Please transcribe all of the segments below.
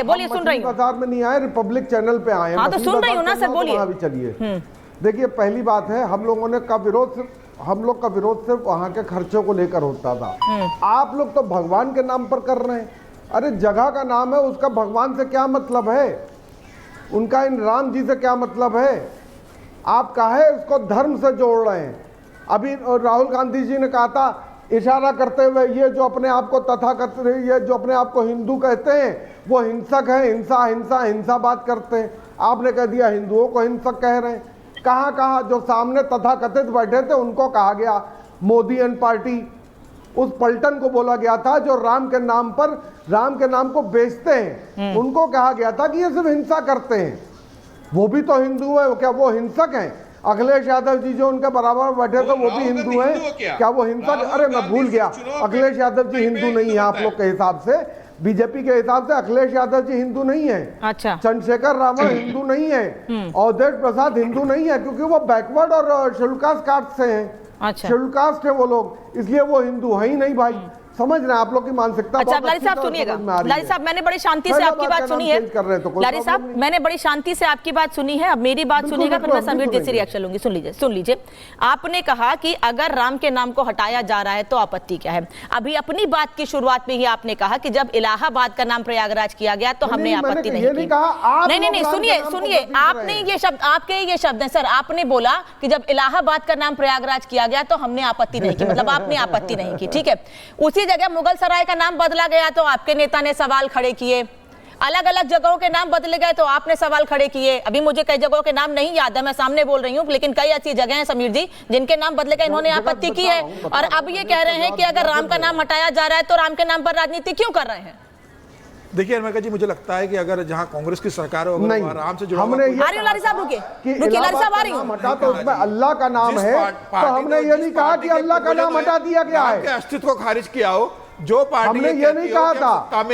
बोलिए, सुन रही हूँ। बाजार में नहीं आए, रिपब्लिक चैनल पे आए हैं। हाँ तो सुन रही हूँ ना सर, बोलिए। भी चलिए, देखिए पहली बात है, हम लोग का विरोध सिर्फ वहाँ के खर्चों को लेकर होता था। आप लोग तो भगवान के नाम पर कर रहे हैं। अरे जगह का नाम है, उसका भगवान से क्या मतलब है? उनका इन राम जी से क्या मतलब है? आप काहे उसको धर्म से जोड़ रहे हैं? अभी राहुल गांधी जी ने कहा था, इशारा करते हुए, ये जो अपने आप को तथाकथित, ये जो अपने आप को हिंदू कहते हैं वो हिंसक है, हिंसा हिंसा हिंसा बात करते हैं। आपने कह दिया हिंदुओं को हिंसक कह रहे हैं। कहाँ जो सामने तथाकथित बैठे थे उनको कहा गया मोदी एंड पार्टी। उस पलटन को बोला गया था जो राम के नाम पर, राम के नाम को बेचते हैं, उनको कहा गया था कि ये सिर्फ हिंसा करते हैं। वो भी तो हिंदू है, क्या वो हिंसक हैं? अखिलेश यादव जी जो उनके बराबर बैठे थे वो भी हिंदू हैं, क्या वो हिंसक? अरे मैं भूल गया, अखिलेश यादव जी हिंदू नहीं है आप लोग के हिसाब से, बीजेपी के हिसाब से अखिलेश यादव जी हिंदू नहीं है। अच्छा। चंद्रशेखर रावण हिंदू नहीं है, अवधेश प्रसाद हिंदू नहीं है, क्योंकि वो बैकवर्ड और शेड्यूल कास्ट कास्ट से हैं। अच्छा। शेड्यूल कास्ट है वो लोग, इसलिए वो हिंदू है ही नहीं भाई। समझ रहे हैं आप लोग की मानसिकता। अच्छा लारी साहब सुनिएगा, लारी साहब मैंने बड़ी शांति से आपकी बात सुनी है। लारी साहब मैंने बड़ी शांति से आपकी बात सुनी है, अब मेरी बात सुनिएगा, फिर मैं समीर जी से रिएक्शन लूंगी। सुन लीजिए। आपने कहा कि अगर राम के नाम को हटाया जा रहा है तो आपत्ति क्या है? अभी अपनी बात की शुरुआत में ही आपने कहा कि जब इलाहाबाद का नाम प्रयागराज किया गया तो हमने आपत्ति नहीं की। नहीं, सुनिए, आपने ये शब्द, आपके ये शब्द हैं सर, आपने बोला कि जब इलाहाबाद का नाम प्रयागराज किया गया तो हमने आपत्ति नहीं की, मतलब आपने आपत्ति नहीं की, ठीक है। उसी जगह मुगल सराय का नाम बदला गया तो आपके नेता ने सवाल खड़े किए, अलग अलग जगहों के नाम बदले गए तो आपने सवाल खड़े किए। अभी मुझे कई जगहों के नाम नहीं याद है, मैं सामने बोल रही हूँ, लेकिन कई ऐसी जगह हैं समीर जी जिनके नाम बदले गए, इन्होंने आपत्ति की है। और अब ये कह रहे हैं कि अगर राम का नाम हटाया जा रहा है तो राम के नाम पर राजनीति क्यों कर रहे हैं? देखिए अनमिका जी, मुझे लगता है कि अगर जहां कांग्रेस की सरकार हो, आराम से जुड़ा हमने लारी साहब रुकिए, लारी साहब आ रही हूं। हटा तो उसमें अल्लाह का नाम है, तो हमने ये नहीं कहा कि अल्लाह का नाम हटा दिया गया है, अस्तित्व को खारिज किया हो। जो पार्टी हमने ये नहीं कहा था,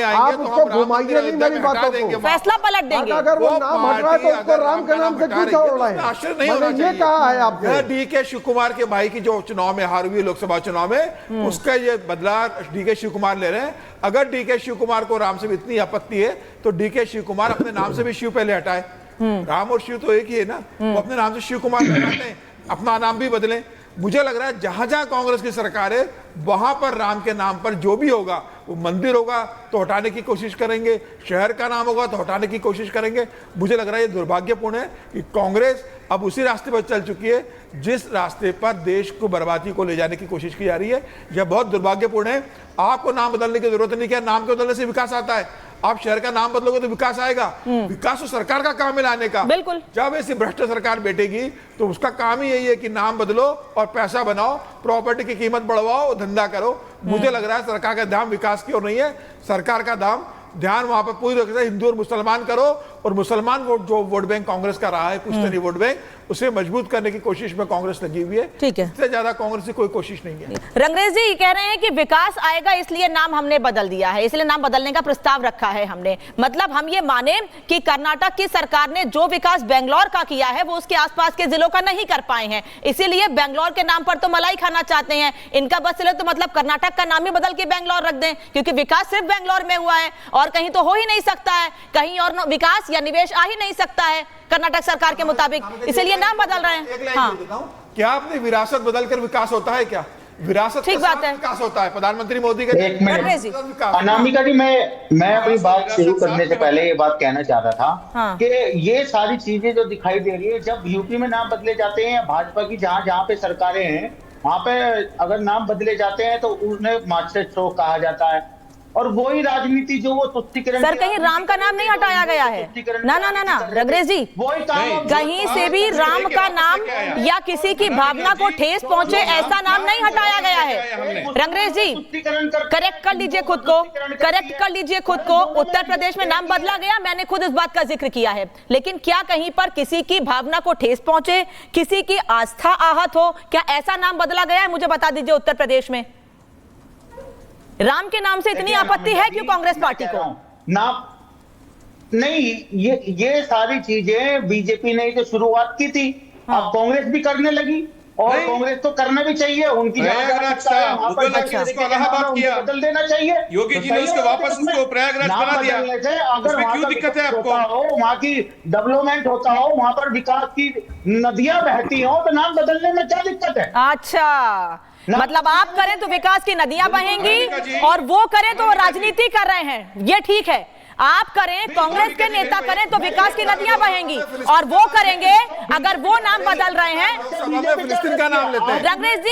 आप उसको घुमाइए नहीं मेरी बातों को, फैसला पलट देंगे। अगर वो नाम हट रहा है तो उसको राम के नाम से क्यों छोड़ रहे हैं? मैंने ये कहा है आपको। डीके शिव कुमार के भाई की जो चुनाव में हार हुई लोकसभा चुनाव में, उसका ये बदला डीके शिव कुमार ले रहे हैं। अगर डीके शिव कुमार को राम से इतनी आपत्ति है तो डीके शिव कुमार अपने नाम से भी शिव पहले हटाए। राम और शिव तो एक ही है ना, वो अपने नाम से शिव कुमार हटाते हैं, अपना नाम भी बदलें। मुझे लग रहा है जहां जहां कांग्रेस की सरकार है वहां पर राम के नाम पर जो भी होगा, वो मंदिर होगा तो हटाने की कोशिश करेंगे, शहर का नाम होगा तो हटाने की कोशिश करेंगे। मुझे लग रहा है ये दुर्भाग्यपूर्ण है कि कांग्रेस अब उसी रास्ते पर चल चुकी है जिस रास्ते पर देश को बर्बादी को ले जाने की कोशिश की जा रही है। यह बहुत दुर्भाग्यपूर्ण है। आपको नाम बदलने की जरूरत नहीं, क्या नाम के बदलने से विकास आता है? आप शहर का नाम बदलोगे तो विकास आएगा? विकास तो सरकार का काम है लाने का। बिल्कुल। जब ऐसी भ्रष्ट सरकार बैठेगी तो उसका काम ही यही है कि नाम बदलो और पैसा बनाओ, प्रॉपर्टी की कीमत बढ़वाओ, धंधा करो। मुझे लग रहा है सरकार का ध्यान विकास की ओर नहीं है, सरकार का ध्यान वहां पर पूरी तरह से हिंदू और मुसलमान करो, और मुसलमान वोट जो वोट बैंक कांग्रेस का रहा है, पुश्तैनी वोट बैंक, उसे मजबूत करने की कोशिश में कांग्रेस लगी हुई है। ठीक है, इससे ज्यादा कांग्रेस की कोई कोशिश नहीं है। रंगरेज जी कह रहे हैं कि विकास आएगा इसलिए नाम हमने बदल दिया है, इसलिए नाम बदलने का प्रस्ताव रखा है हमने। मतलब हम ये माने कि कर्नाटक की सरकार ने जो विकास बेंगलोर का किया है वो उसके आसपास के जिलों का नहीं कर पाए हैं, इसीलिए बेंगलोर के नाम पर तो मलाई खाना चाहते हैं। इनका बस चले तो मतलब कर्नाटक का नाम ही बदल के बेंगलोर रख दें, क्योंकि विकास सिर्फ बेंगलोर में हुआ है और कहीं तो हो ही नहीं सकता है, कहीं और विकास या निवेश आ ही नहीं सकता है कर्नाटक सरकार के मुताबिक, इसलिए नाम बदल रहे हैं। हाँ। क्या आपने विरासत बदलकर विकास होता है? क्या विरासत ठीक बात है, विकास होता है? प्रधानमंत्री मोदी के अनामिका जी, मैं अपनी बात शुरू करने से पहले ये बात कहना चाहता था कि ये सारी चीजें जो दिखाई दे रही है, जब यूपी में नाम बदले जाते हैं, भाजपा की जहां जहां पे सरकारें हैं वहां पे अगर नाम बदले जाते हैं तो उन्हें मास्टर स्ट्रोक कहा जाता है, और वही राजनीति जो वो तुष्टिकरण। सर कहीं राम का नाम नहीं हटाया गया है, ना ना ना ना रंगरेज जी, कहीं से भी राम का नाम या किसी की भावना को ठेस पहुंचे ऐसा नाम नहीं हटाया गया है। रंगरेज जी करेक्ट कर लीजिए खुद को, करेक्ट कर लीजिए खुद को। उत्तर प्रदेश में नाम बदला गया, मैंने खुद इस बात का जिक्र किया है, लेकिन क्या कहीं पर किसी की भावना को ठेस पहुंचे, किसी की आस्था आहत हो, क्या ऐसा नाम बदला गया है? मुझे बता दीजिए उत्तर प्रदेश में राम के नाम से इतनी आपत्ति है क्यों कांग्रेस पार्टी को? ना नहीं, ये सारी चीजें बीजेपी ने तो शुरुआत की थी, अब कांग्रेस भी करने लगी। और कांग्रेस तो करना भी चाहिए, उनकी प्रयागराज था, मुगल ने उसको इलाहाबाद किया, बदल देना चाहिए। योगी जी ने उसको वापस उसको प्रयागराज बना दिया। अगर उसमें क्यों दिक्कत है आपको? वहाँ की डेवलपमेंट होता हो, वहाँ पर विकास की नदियां बहती हो, तो नाम बदलने में क्या दिक्कत है? अच्छा, मतलब आप करें तो विकास की नदियां बहेंगी और वो करें तो राजनीति कर रहे हैं, ये ठीक है। आप करें, कांग्रेस के नेता करें तो विकास की नदियां बहेंगी, और वो करेंगे अगर वो नाम बदल रहे हैं। फिलिस्तीन का नाम लेते हैं। रंग्रेज जी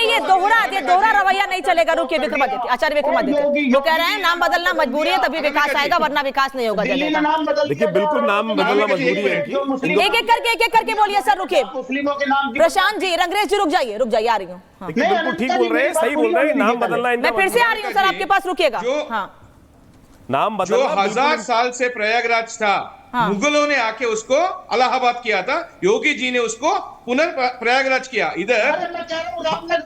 ये दोहरा रवैया नहीं चलेगा। रुकिए विक्रमादित्य, आचार्य विक्रमादित्य जो कह रहे हैं नाम बदलना मजबूरी है, तभी विकास आएगा, वरना विकास नहीं होगा। देखिए बिल्कुल नाम बदलना मजबूरी है इनकी। एक एक करके बोलिए सर। रुकिए मुस्लिमों के नाम, प्रशांत जी, रंग्रेज जी रुक जाइए, आ रही हूँ। देखिए बिल्कुल ठीक बोल रहे हैं, सही बोल रहे हैं, नाम बदलना इनका। मैं फिर से आ रही हूँ सर, आपके पास रुकिएगा। हाँ, नाम जो बदलना 1000 साल से प्रयागराज था, मुगलों ने आके उसको इलाहाबाद किया था, योगी जी ने उसको पुनर्प्रयागराज किया। इधर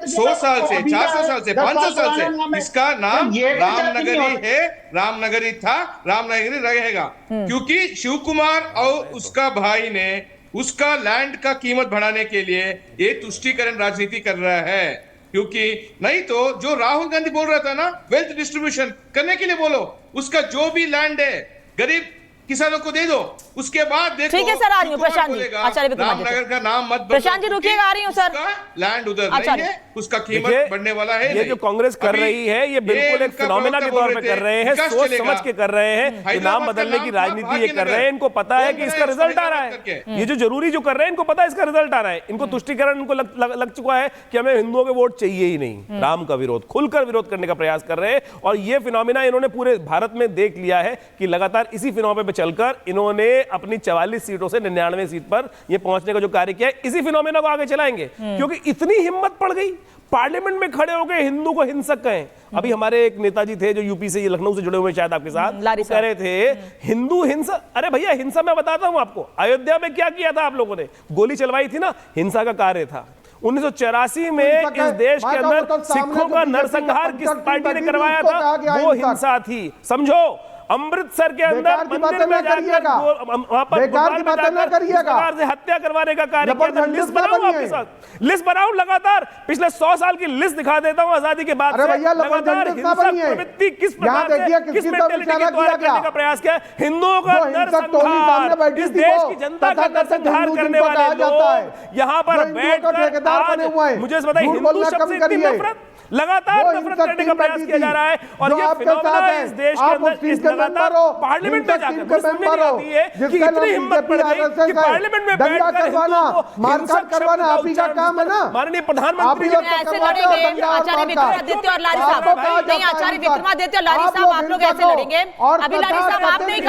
100 साल से, 400 साल से, 500 साल से इसका नाम रामनगरी है, रामनगरी था, रामनगरी रहेगा। क्योंकि शिव कुमार और उसका भाई ने उसका लैंड का कीमत बढ़ाने के लिए ये तुष्टीकरण राजनीति कर रहा है। क्योंकि नहीं तो जो राहुल गांधी बोल रहा था ना, वेल्थ डिस्ट्रीब्यूशन करने के लिए बोलो, उसका जो भी लैंड है गरीब किसानों को दे दो, उसके बाद देखो। ठीक है सर, आ रही हूँ प्रशांत जी, आचार्य विक्रमादित्य। रामनगर का नाम मत प्रशांत जी रुकिएगा, आ रही हूँ सर। लैंड उधर नहीं है, उसका कीमत बढ़ने वाला है। ये जो कांग्रेस कर रही है, ये बिल्कुल एक फिनोमेना के तौर पे कर रहे हैं, सोच समझ के कर रहे हैं, कि नाम बदलने की राजनीति ये कर रहे हैं। इनको पता है कि इसका रिजल्ट आ रहा है, ये जो जरूरी जो कर रहे हैं इनको पता है इसका रिजल्ट आ रहा है। इनको तुष्टीकरण इनको लग चुका है कि हमें हिंदुओं के वोट चाहिए ही नहीं। राम का विरोध, खुलकर विरोध करने का प्रयास कर रहे हैं, और ये फिनोमेना इन्होंने पूरे भारत में देख लिया है कि लगातार इसी फिनोमेना पे चलकर इन्होंने अपनी 44 सीटों से 99 सीट पर ये पहुंचने का जो कार्य किया है, इसी फिनोमेना को आगे चलाएंगे। क्योंकि इतनी हिम्मत पड़ गई, पार्लियामेंट में खड़े होकर हिंदू को हिंसक कहें। अभी हमारे एक नेताजी थे जो यूपी से, लखनऊ से जुड़े हुए शायद आपके साथ, कह रहे थे हिंदू हिंसा। अरे भैया हिंसा मैं बताता हूं आपको, अयोध्या में क्या किया था आप लोगों ने, गोली चलवाई थी ना, हिंसा का कार्य था। 1984 में इस देश के अंदर सिखों का नरसंहार किस पार्टी ने करवाया था, वो हिंसा थी। समझो, अमृतसर के अंदर मंदिर में जाकर वहां पर से हत्या करवाने का कार्य किया था। लिस्ट बनाऊं आपके साथ, लिस्ट बनाऊं लगातार पिछले 100 साल की लिस्ट दिखा देता हूं आजादी के बाद से। लगातार हिंसक प्रवृत्ति किस प्रकार से, किस मेंटालिटी के द्वारा करने का प्रयास किया, हिंदुओं का नरसंहार, इस देश की जनता का नरसंहार करने वाले लोग यहाँ पर बैठकर आज मुझे बताइए हिंदू शब्द से इतनी नफरत, लगातार नफरत करने का प्रयास किया जा रहा है। और ये फिनोमेना इस देश के अंदर इस लगातार पार्लियामेंट में जाकर समझ नहीं आती है कि इतनी हिम्मत पड़ गई कि पार्लियामेंट में बैठकर मारकाट करवाना आप ही का काम है ना। माननीय प्रधानमंत्री ऐसे लड़ेंगे आचार्य विक्रमादित्य और लारी साहब, नहीं आचार्य विक्रमादित्य और लारी साहब, आप लोग ऐसे लड़ेंगे। अभी लारी साहब आपने